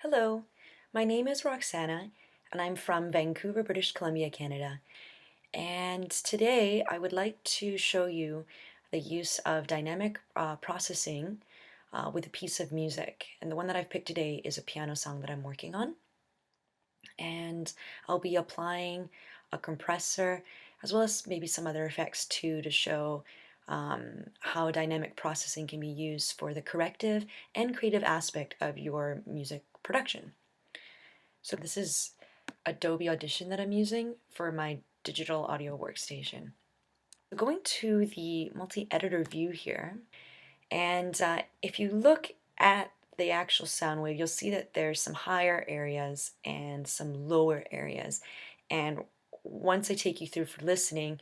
Hello, my name is Roxana and I'm from Vancouver, British Columbia, Canada. And today I would like to show you the use of dynamic processing with a piece of music. And the one that I've picked today is a piano song that I'm working on. And I'll be applying a compressor as well as maybe some other effects too to show how dynamic processing can be used for the corrective and creative aspect of your music production. So this is Adobe Audition that I'm using for my digital audio workstation. Going to the multi-editor view here, and if you look at the actual sound wave, you'll see that there's some higher areas and some lower areas. And once I take you through for listening,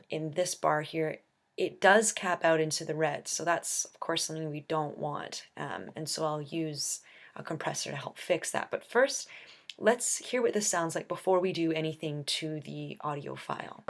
in this bar here, it does cap out into the red. So that's, of course, something we don't want. And so I'll use a compressor to help fix that. But first, let's hear what this sounds like before we do anything to the audio file.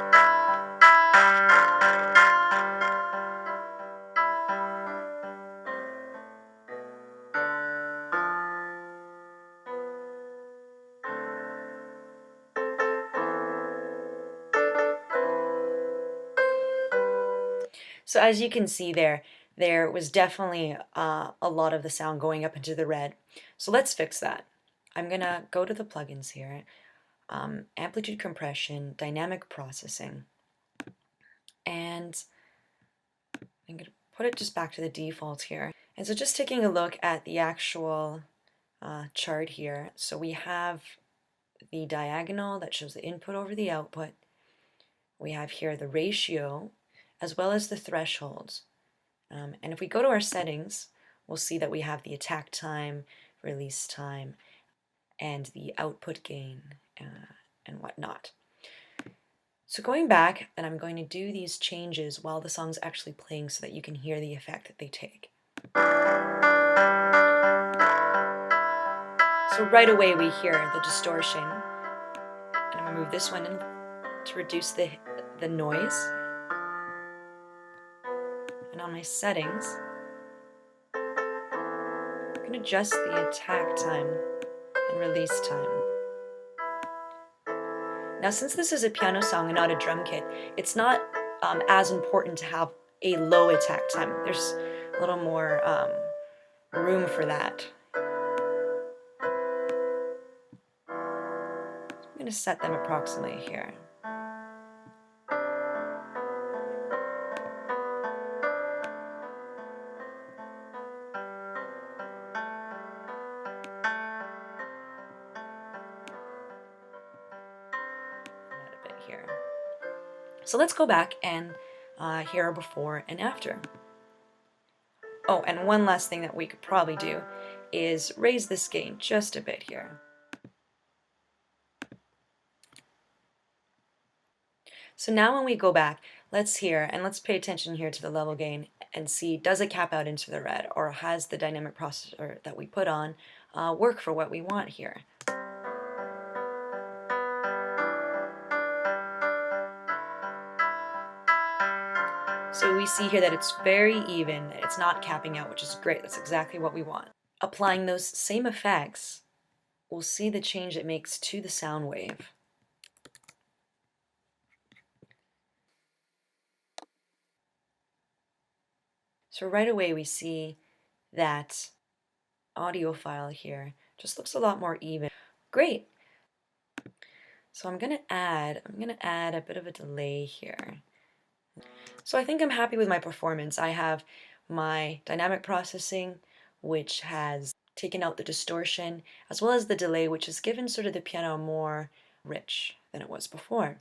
So as you can see there was definitely a lot of the sound going up into the red. So let's fix that. I'm gonna go to the plugins here, amplitude compression, dynamic processing, and I'm gonna put it just back to the default here. And so just taking a look at the actual chart here, so we have the diagonal that shows the input over the output. We have here the ratio as well as the thresholds. And if we go to our settings, we'll see that we have the attack time, release time, and the output gain and whatnot. So going back, and I'm going to do these changes while the song's actually playing so that you can hear the effect that they take. So right away we hear the distortion. And I'm going to move this one in to reduce the noise. And on my settings, I'm going to adjust the attack time and release time. Now, since this is a piano song and not a drum kit, it's not as important to have a low attack time. There's a little more room for that. I'm going to set them approximately here. That a bit here. So let's go back and hear our before and after. Oh, and one last thing that we could probably do is raise this gain just a bit here. So now when we go back, let's hear and let's pay attention here to the level gain and see, does it cap out into the red, or has the dynamic processor that we put on work for what we want here? So we see here that it's very even, it's not capping out, which is great. That's exactly what we want. Applying those same effects, we'll see the change it makes to the sound wave. So right away we see that audio file here just looks a lot more even. Great. So I'm gonna add a bit of a delay here. So I think I'm happy with my performance. I have my dynamic processing, which has taken out the distortion, as well as the delay, which has given sort of the piano more rich than it was before.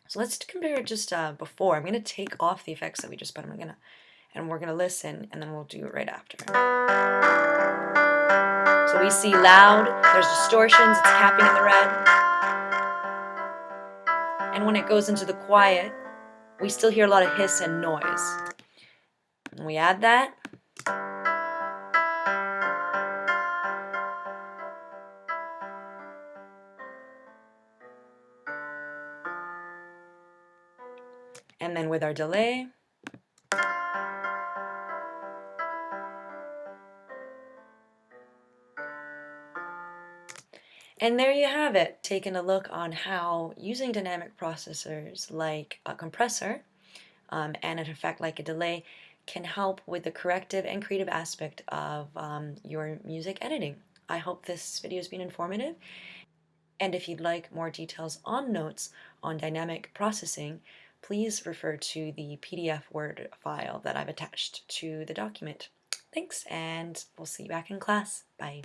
So let's compare it just before. I'm going to take off the effects that we just put. And we're going to listen, and then we'll do it right after. So we see loud, there's distortions, it's capping in the red. And when it goes into the quiet, we still hear a lot of hiss and noise. And we add that. And then with our delay, And there you have it, taking a look on how using dynamic processors like a compressor and an effect like a delay can help with the corrective and creative aspect of your music editing. I hope this video has been informative, and if you'd like more details on notes on dynamic processing, please refer to the PDF Word file that I've attached to the document. Thanks, and we'll see you back in class. Bye.